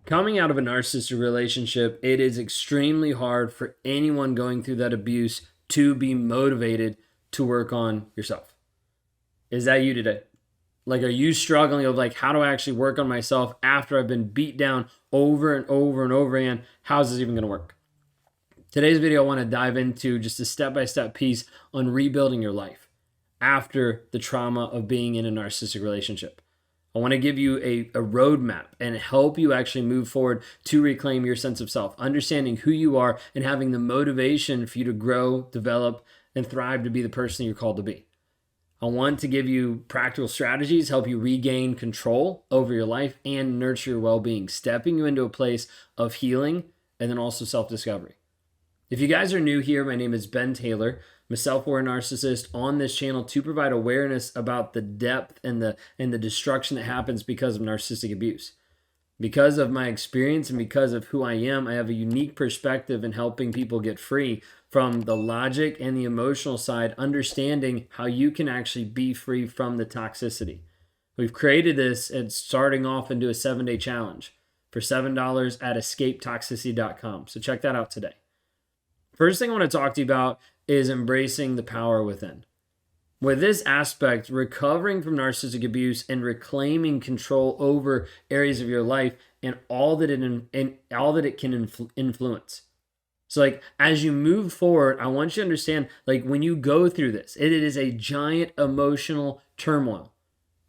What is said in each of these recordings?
Coming out of a narcissistic relationship, it is extremely hard for anyone going through that abuse to be motivated to work on yourself. Is that you today? Like, are you struggling of like, how do I actually work on myself after I've been beat down over and over and over again? How's this even going to work? Today's video, I want to dive into just a step-by-step piece on rebuilding your life after the trauma of being in a narcissistic relationship. I want to give you a roadmap and help you actually move forward to reclaim your sense of self, understanding who you are and having the motivation for you to grow, develop, and thrive to be the person you're called to be. I want to give you practical strategies, help you regain control over your life and nurture your well-being, stepping you into a place of healing and then also self-discovery. If you guys are new here, my name is Ben Taylor. I'm a self-aware narcissist on this channel to provide awareness about the depth and the destruction that happens because of narcissistic abuse. Because of my experience and because of who I am, I have a unique perspective in helping people get free from the logic and the emotional side, understanding how you can actually be free from the toxicity. We've created this and starting off into a 7-day challenge for $7 at escapetoxicity.com. So check that out today. First thing I want to talk to you about is embracing the power within. With this aspect, recovering from narcissistic abuse and reclaiming control over areas of your life and all that it can influence. So like as you move forward, I want you to understand, like when you go through this, it is a giant emotional turmoil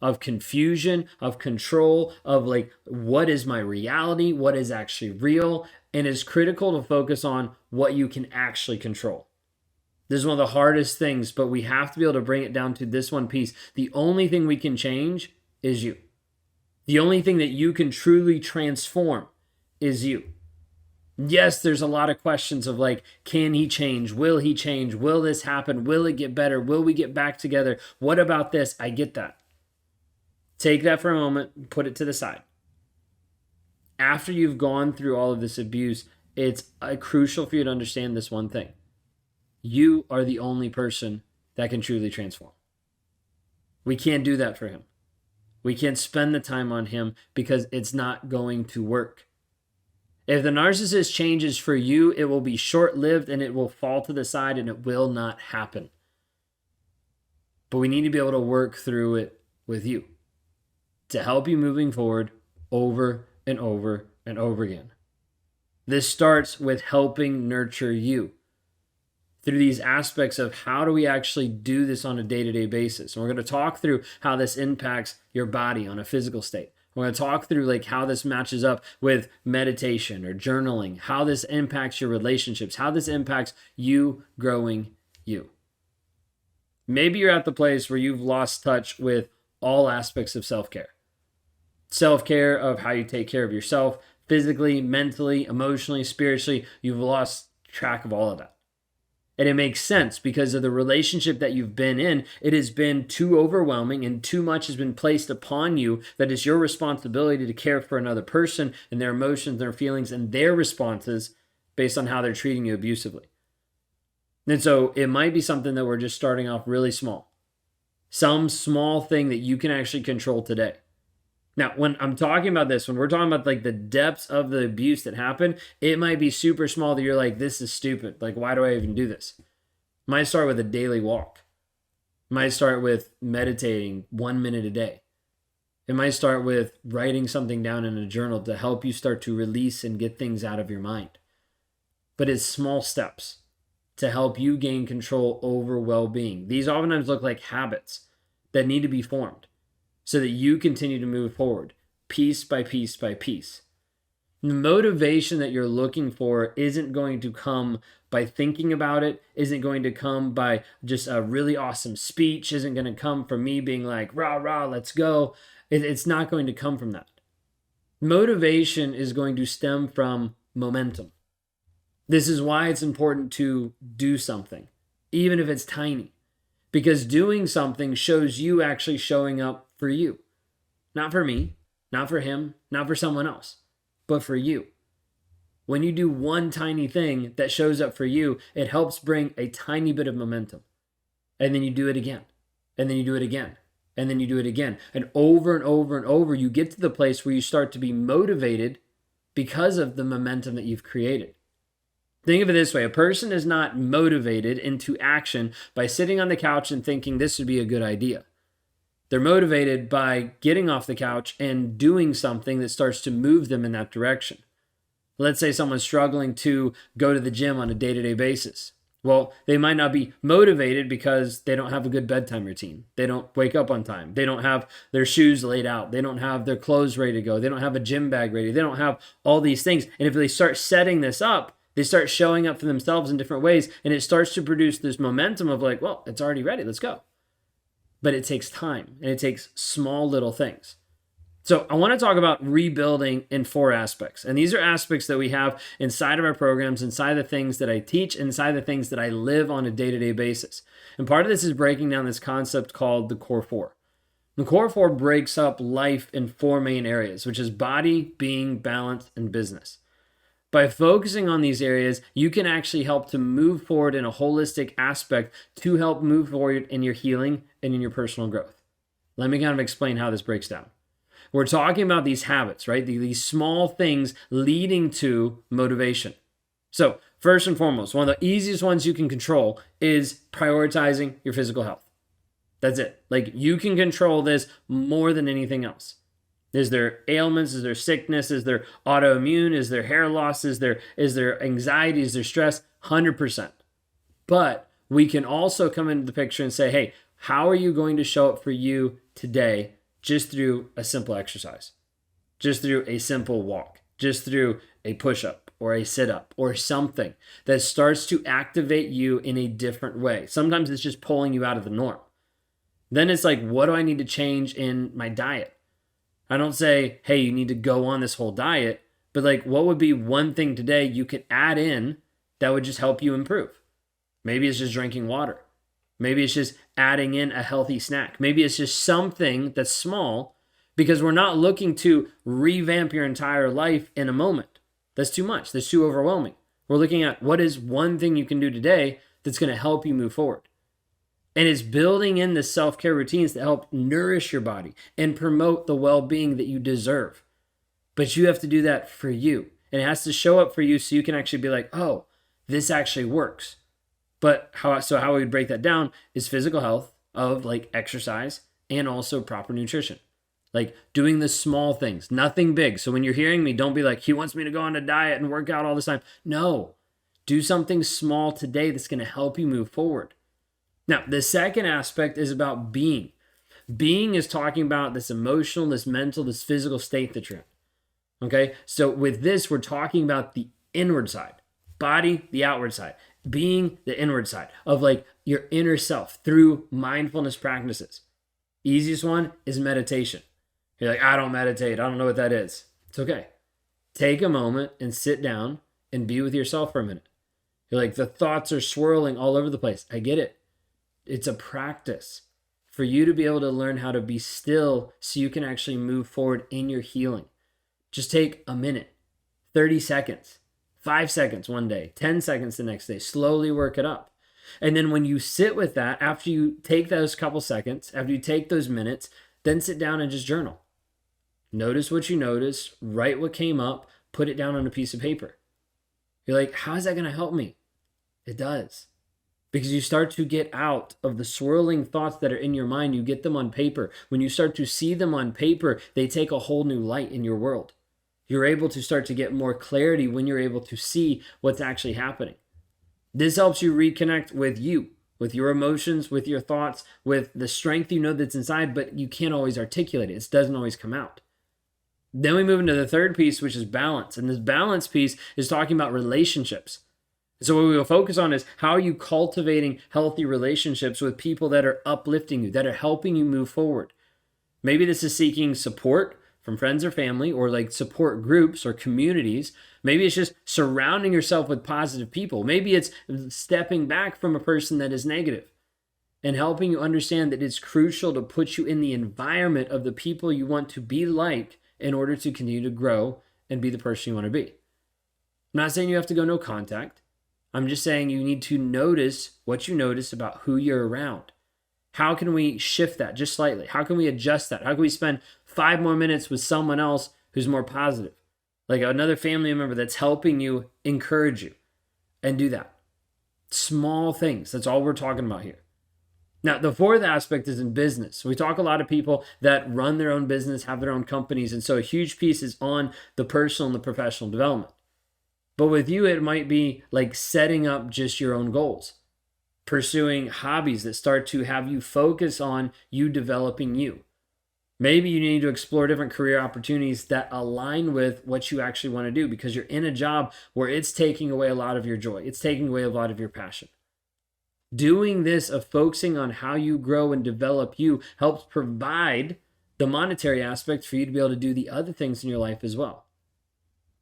of confusion, of control, of like, what is my reality? What is actually real? And it's critical to focus on what you can actually control. This is one of the hardest things, but we have to be able to bring it down to this one piece. The only thing we can change is you. The only thing that you can truly transform is you. Yes, there's a lot of questions of like, can he change? Will he change? Will this happen? Will it get better? Will we get back together? What about this? I get that. Take that for a moment, put it to the side. After you've gone through all of this abuse, it's crucial for you to understand this one thing. You are the only person that can truly transform. We can't do that for him. We can't spend the time on him because it's not going to work. If the narcissist changes for you, it will be short-lived and it will fall to the side and it will not happen. But we need to be able to work through it with you to help you moving forward over and over and over again. This starts with helping nurture you through these aspects of how do we actually do this on a day-to-day basis. And we're going to talk through how this impacts your body on a physical state. We're going to talk through like how this matches up with meditation or journaling, how this impacts your relationships, how this impacts you growing you. Maybe you're at the place where you've lost touch with all aspects of self-care. Self-care of how you take care of yourself, physically, mentally, emotionally, spiritually. You've lost track of all of that. And it makes sense because of the relationship that you've been in. It has been too overwhelming and too much has been placed upon you that it's your responsibility to care for another person and their emotions, their feelings, and their responses based on how they're treating you abusively. And so it might be something that we're just starting off really small. Some small thing that you can actually control today. Now, when I'm talking about this, when we're talking about like the depths of the abuse that happened, it might be super small that you're like, this is stupid. Like, why do I even do this? Might start with a daily walk. Might start with meditating 1 minute a day. It might start with writing something down in a journal to help you start to release and get things out of your mind. But it's small steps to help you gain control over well-being. These oftentimes look like habits that need to be formed so that you continue to move forward piece by piece by piece. The motivation that you're looking for isn't going to come by thinking about it, isn't going to come by just a really awesome speech, isn't going to come from me being like, rah, rah, let's go. It's not going to come from that. Motivation is going to stem from momentum. This is why it's important to do something, even if it's tiny, because doing something shows you actually showing up for you, not for me, not for him, not for someone else, but for you. When you do one tiny thing that shows up for you, it helps bring a tiny bit of momentum. And then you do it again. And then you do it again. And then you do it again. And over and over and over, you get to the place where you start to be motivated because of the momentum that you've created. Think of it this way. A person is not motivated into action by sitting on the couch and thinking this would be a good idea. They're motivated by getting off the couch and doing something that starts to move them in that direction. Let's say someone's struggling to go to the gym on a day-to-day basis. Well, they might not be motivated because they don't have a good bedtime routine. They don't wake up on time. They don't have their shoes laid out. They don't have their clothes ready to go. They don't have a gym bag ready. They don't have all these things. And if they start setting this up, they start showing up for themselves in different ways, and it starts to produce this momentum of like, well, it's already ready. Let's go. But it takes time, and it takes small little things. So I want to talk about rebuilding in 4 aspects. And these are aspects that we have inside of our programs, inside the things that I teach, inside the things that I live on a day-to-day basis. And part of this is breaking down this concept called the core 4. The core 4 breaks up life in 4 main areas, which is body, being, balance, and business. By focusing on these areas, you can actually help to move forward in a holistic aspect to help move forward in your healing and in your personal growth. Let me kind of explain how this breaks down. We're talking about these habits, right? These small things leading to motivation. So first and foremost, one of the easiest ones you can control is prioritizing your physical health. That's it. Like, you can control this more than anything else. Is there ailments? Is there sickness? Is there autoimmune? Is there hair loss? Is there anxiety? Is there stress? 100%. But we can also come into the picture and say, hey, how are you going to show up for you today just through a simple exercise, just through a simple walk, just through a push-up or a sit-up or something that starts to activate you in a different way? Sometimes it's just pulling you out of the norm. Then it's like, what do I need to change in my diet? I don't say, hey, you need to go on this whole diet, but like, what would be one thing today you could add in that would just help you improve? Maybe it's just drinking water. Maybe it's just adding in a healthy snack. Maybe it's just something that's small, because we're not looking to revamp your entire life in a moment. That's too much. That's too overwhelming. We're looking at what is one thing you can do today that's going to help you move forward. And it's building in the self-care routines that help nourish your body and promote the well-being that you deserve. But you have to do that for you. And it has to show up for you so you can actually be like, oh, this actually works. But how we would break that down is physical health of like exercise and also proper nutrition. Like doing the small things, nothing big. So when you're hearing me, don't be like, he wants me to go on a diet and work out all this time. No, do something small today that's going to help you move forward. Now, the second aspect is about being. Being is talking about this emotional, this mental, this physical state that you're in. Okay? So with this, we're talking about the inward side. Body, the outward side. Being, the inward side of like your inner self through mindfulness practices. Easiest one is meditation. You're like, I don't meditate. I don't know what that is. It's okay. Take a moment and sit down and be with yourself for a minute. You're like, the thoughts are swirling all over the place. I get it. It's a practice for you to be able to learn how to be still so you can actually move forward in your healing. Just take a minute, 30 seconds, 5 seconds one day, 10 seconds the next day. Slowly work it up. And then when you sit with that, after you take those couple seconds, after you take those minutes, then sit down and just journal. Notice what you notice, write what came up, put it down on a piece of paper. You're like, how is that going to help me? It does. Because you start to get out of the swirling thoughts that are in your mind. You get them on paper. When you start to see them on paper, they take a whole new light in your world. You're able to start to get more clarity when you're able to see what's actually happening. This helps you reconnect with you, with your emotions, with your thoughts, with the strength you know that's inside, but you can't always articulate it. It doesn't always come out. Then we move into the third piece, which is balance. And this balance piece is talking about relationships. So what we will focus on is how are you cultivating healthy relationships with people that are uplifting you, that are helping you move forward. Maybe this is seeking support from friends or family, or like support groups or communities. Maybe it's just surrounding yourself with positive people. Maybe it's stepping back from a person that is negative and helping you understand that it's crucial to put you in the environment of the people you want to be like in order to continue to grow and be the person you want to be. I'm not saying you have to go no contact. I'm just saying you need to notice what you notice about who you're around How can we shift that just slightly? How can we adjust that? How can we spend 5 more minutes with someone else who's more positive? Like another family member that's helping you encourage you, and do that. Small things. That's all we're talking about here. Now, the fourth aspect is in business. We talk a lot of people that run their own business, have their own companies, and so a huge piece is on the personal and the professional development. But with you, it might be like setting up just your own goals, pursuing hobbies that start to have you focus on you developing you. Maybe you need to explore different career opportunities that align with what you actually want to do, because you're in a job where it's taking away a lot of your joy. It's taking away a lot of your passion. Doing this of focusing on how you grow and develop you helps provide the monetary aspect for you to be able to do the other things in your life as well.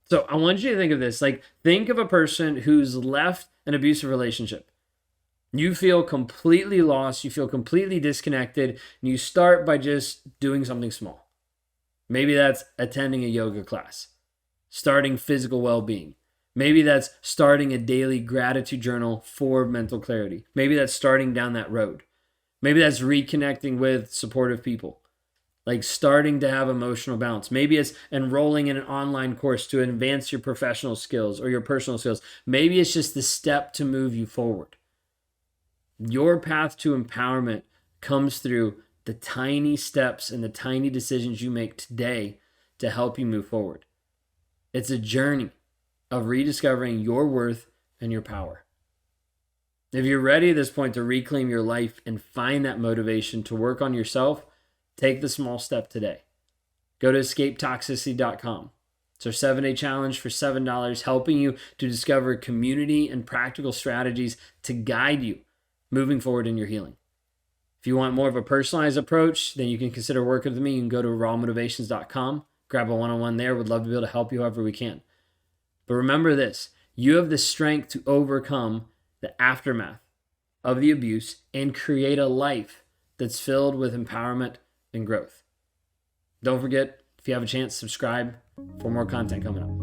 So I want you to think of this, like think of a person who's left an abusive relationship. You feel completely lost, you feel completely disconnected, and you start by just doing something small. Maybe that's attending a yoga class, starting physical well-being. Maybe that's starting a daily gratitude journal for mental clarity. Maybe that's starting down that road. Maybe that's reconnecting with supportive people, like starting to have emotional balance. Maybe it's enrolling in an online course to advance your professional skills or your personal skills. Maybe it's just the step to move you forward. Your path to empowerment comes through the tiny steps and the tiny decisions you make today to help you move forward. It's a journey of rediscovering your worth and your power. If you're ready at this point to reclaim your life and find that motivation to work on yourself, take the small step today. Go to escapetoxicity.com. It's our 7-day challenge for $7, helping you to discover community and practical strategies to guide you moving forward in your healing. If you want more of a personalized approach, then you can consider working with me. You can go to rawmotivations.com, grab a one-on-one there. We'd love to be able to help you however we can. But remember this, you have the strength to overcome the aftermath of the abuse and create a life that's filled with empowerment and growth. Don't forget, if you have a chance, subscribe for more content coming up.